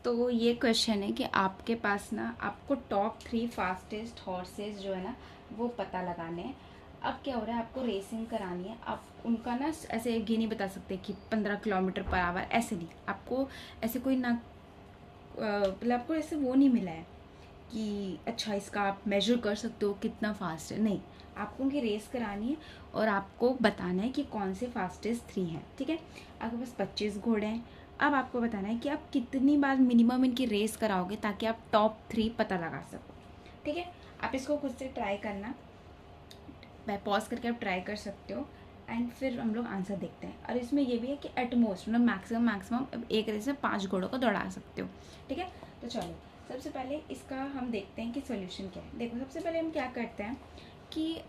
तो ये क्वेश्चन है कि आपके पास ना आपको टॉप 3 फास्टेस्ट हॉर्सेस जो है ना वो पता लगाने हैं। अब क्या हो रहा है, आपको रेसिंग करानी है। आप उनका ना ऐसे ये नहीं बता सकते कि 15 किलोमीटर पर आवर, ऐसे नहीं। आपको ऐसे कोई ना मतलब आपको ऐसे वो नहीं मिला है कि अच्छा इसका आप मेजर कर सकते हो कितना फास्ट है, नहीं। आपको उनकी रेस करानी है और आपको बताना है कि कौन से फास्टेस्ट 3 हैं, ठीक है। आपके पास 25 घोड़े हैं। अब आपको बताना है कि आप कितनी बार मिनिमम इनकी रेस कराओगे ताकि आप टॉप 3 पता लगा सको, ठीक है। आप इसको खुद से ट्राई करना, पॉज करके आप ट्राई कर सकते हो एंड फिर हम लोग आंसर देखते हैं। और इसमें ये भी है कि एटमोस्ट मतलब मैक्सिमम एक रेस में 5 घोड़ों को दौड़ा सकते हो, ठीक है। तो चलो सबसे पहले इसका हम देखते हैं कि सॉल्यूशन क्या है। देखो सबसे पहले हम क्या करते हैं कि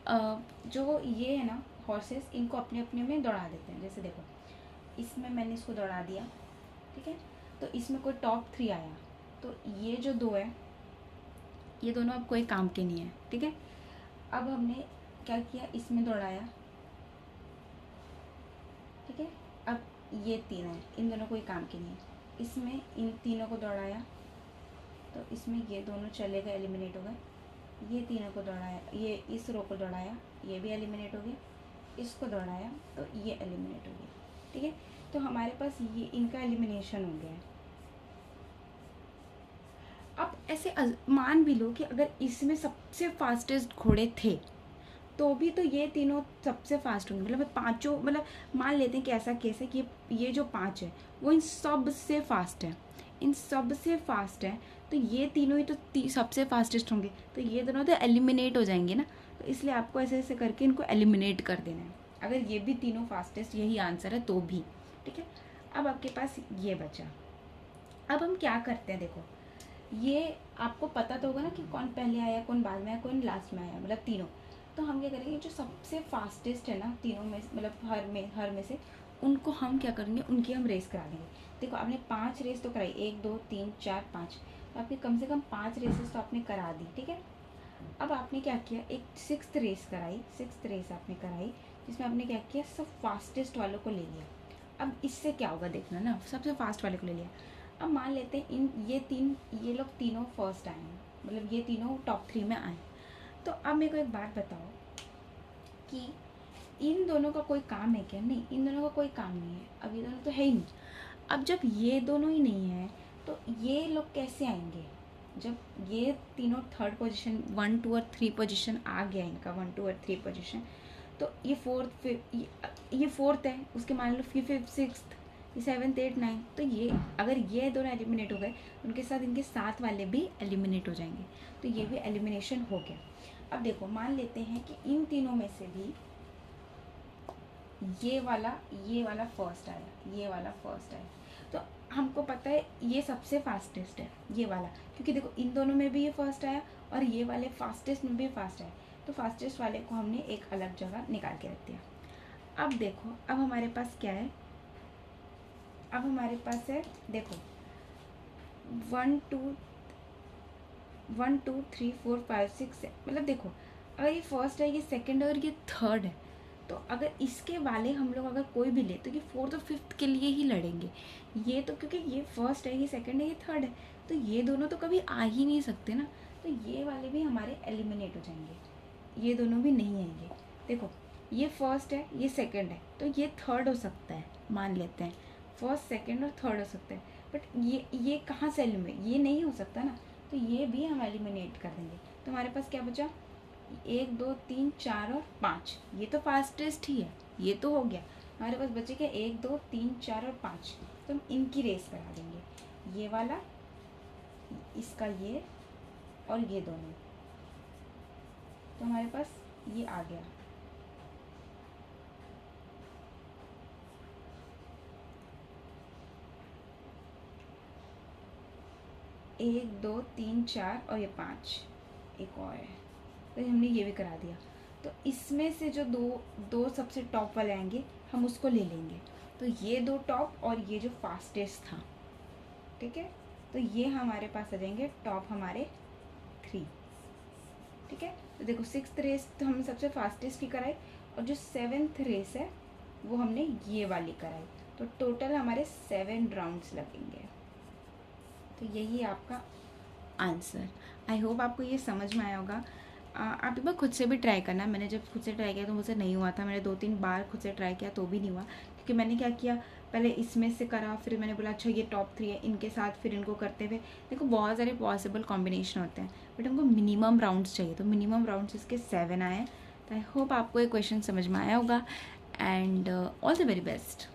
जो ये है ना हॉर्सेस, इनको अपने अपने में दौड़ा देते हैं। जैसे देखो इसमें मैंने इसको दौड़ा दिया, ठीक है। तो इसमें कोई टॉप 3 आया, तो ये जो 2 है ये दोनों अब कोई काम के नहीं है, ठीक है। अब हमने क्या किया, इसमें दौड़ाया, ठीक है। अब ये 3 है, इन दोनों कोई काम के नहीं है। इसमें इन तीनों को दौड़ाया तो इसमें ये दोनों चले गए, एलिमिनेट हो गए। ये तीनों को दौड़ाया, ये इस रो को दौड़ाया, ये भी एलिमिनेट हो गए। इसको दौड़ाया तो ये एलिमिनेट हो गया, ठीक है। तो हमारे पास ये इनका एलिमिनेशन हो गया है। अब ऐसे मान भी लो कि अगर इसमें सबसे फास्टेस्ट घोड़े थे तो भी तो ये तीनों सबसे फास्ट होंगे, मतलब पांचों, मतलब मान लेते हैं कि ऐसा केस है कि ये जो 5 है वो इन सब से फास्ट है, इन सब से फास्ट है। तो ये तीनों ही तो सबसे फास्टेस्ट होंगे, तो ये दोनों तो एलिमिनेट हो जाएंगे ना। तो इसलिए आपको ऐसे ऐसे करके इनको एलिमिनेट कर देना है, अगर ये भी तीनों फास्टेस्ट यही आंसर है तो भी, ठीक है। अब आपके पास ये बचा। अब हम क्या करते हैं, देखो ये आपको पता तो होगा ना कि कौन पहले आया, कौन बाद में आया, कौन लास्ट में आया, मतलब तीनों। तो हम क्या करेंगे, जो सबसे फास्टेस्ट है ना तीनों में, मतलब हर में से उनको हम क्या करेंगे, उनकी हम रेस करा देंगे। देखो आपने 5 रेस तो कराई, 1 2 3 4 5, तो आपकी कम से कम 5 रेसेस तो आपने करा दी, ठीक है। अब आपने क्या किया, एक 6th रेस कराई, 6th रेस आपने कराई जिसमें आपने क्या किया, सब फास्टेस्ट वालों को ले लिया। अब इससे क्या होगा देखना ना, सबसे फास्ट वाले को ले लिया। अब मान लेते हैं ये लोग तीनों फर्स्ट आए हैं, मतलब ये तीनों टॉप 3 में आए। तो अब मेरे को एक बात बताओ कि इन दोनों का कोई काम है क्या? नहीं, इन दोनों का कोई काम नहीं है। अब ये दोनों तो है ही नहीं। अब जब ये दोनों ही नहीं है तो ये लोग कैसे आएंगे? जब ये तीनों थर्ड पोजीशन, 1 2 और 3 पोजीशन आ गया इनका, 1 2 और 3 पोजीशन, तो ये फोर्थ है, उसके मान लो फिफ्थ सिक्स्थ, ये 7th 8th 9th। तो ये अगर ये दोनों एलिमिनेट हो गए, उनके साथ इनके साथ वाले भी एलिमिनेट हो जाएंगे, तो ये भी एलिमिनेशन हो गया। अब देखो मान लेते हैं कि इन तीनों में से भी ये वाला फर्स्ट आया, ये वाला फर्स्ट आया, तो हमको पता है ये सबसे फास्टेस्ट है ये वाला, क्योंकि देखो इन दोनों में भी ये फर्स्ट आया और ये वाले फास्टेस्ट में भी फास्ट आया। तो फास्टेस्ट वाले को हमने एक अलग जगह निकाल के रख दिया। अब देखो अब हमारे पास क्या है, अब हमारे पास है, देखो 1 2 3 4 5 6 मतलब देखो अगर ये फर्स्ट है, ये सेकंड है और ये थर्ड है, तो अगर इसके वाले हम लोग अगर कोई भी ले तो ये 4th और 5th के लिए ही लड़ेंगे। ये तो क्योंकि ये फर्स्ट है, ये सेकंड है, ये थर्ड है, तो ये दोनों तो कभी आ ही नहीं सकते ना। तो ये वाले भी हमारे एलिमिनेट हो जाएंगे, ये दोनों भी नहीं आएंगे। देखो ये फर्स्ट है, ये सेकंड है, तो ये थर्ड हो सकता है, मान लेते हैं फर्स्ट सेकंड और थर्ड हो सकता है। बट ये कहाँ से एलिमिनेट, ये नहीं हो सकता ना, तो ये भी हम एलिमिनेट कर देंगे। तो हमारे पास क्या बचा, 1 2 3 4 और 5, ये तो फास्टेस्ट ही है, ये तो हो गया। हमारे पास बचे क्या, 1 2 3 4 और 5, तो हम इनकी रेस करा देंगे, ये वाला, इसका ये और ये दोनों। तो हमारे पास ये आ गया। 1 2 3 4 और ये 5, एक और है, तो हमने ये भी करा दिया। तो इसमें से जो दो सबसे टॉप वाले आएंगे हम उसको ले लेंगे। तो ये 2 टॉप और ये जो फास्टेस्ट था, ठीक है, तो ये हमारे पास आ जाएंगे टॉप हमारे 3, ठीक है। तो देखो 6th रेस तो हमने सबसे फास्टेस्ट की कराई और जो 7th रेस है वो हमने ये वाली कराई। तो टोटल हमारे 7 राउंड्स लगेंगे। तो यही आपका आंसर। आई होप आपको ये समझ में आया होगा। आप एक बार खुद से भी ट्राई करना। मैंने जब खुद से ट्राई किया तो मुझसे नहीं हुआ था। मैंने 2-3 बार खुद से ट्राई किया तो भी नहीं हुआ, क्योंकि मैंने क्या किया, पहले इसमें से करा, फिर मैंने बोला अच्छा ये टॉप 3 है, इनके साथ फिर इनको करते हुए। देखो बहुत सारे पॉसिबल कॉम्बिनेशन होते हैं, बट हमको मिनिमम राउंड्स चाहिए, तो मिनिमम राउंड्स इसके 7 आए हैं। तो आई होप आपको ये क्वेश्चन समझ में आया होगा, and all the very best.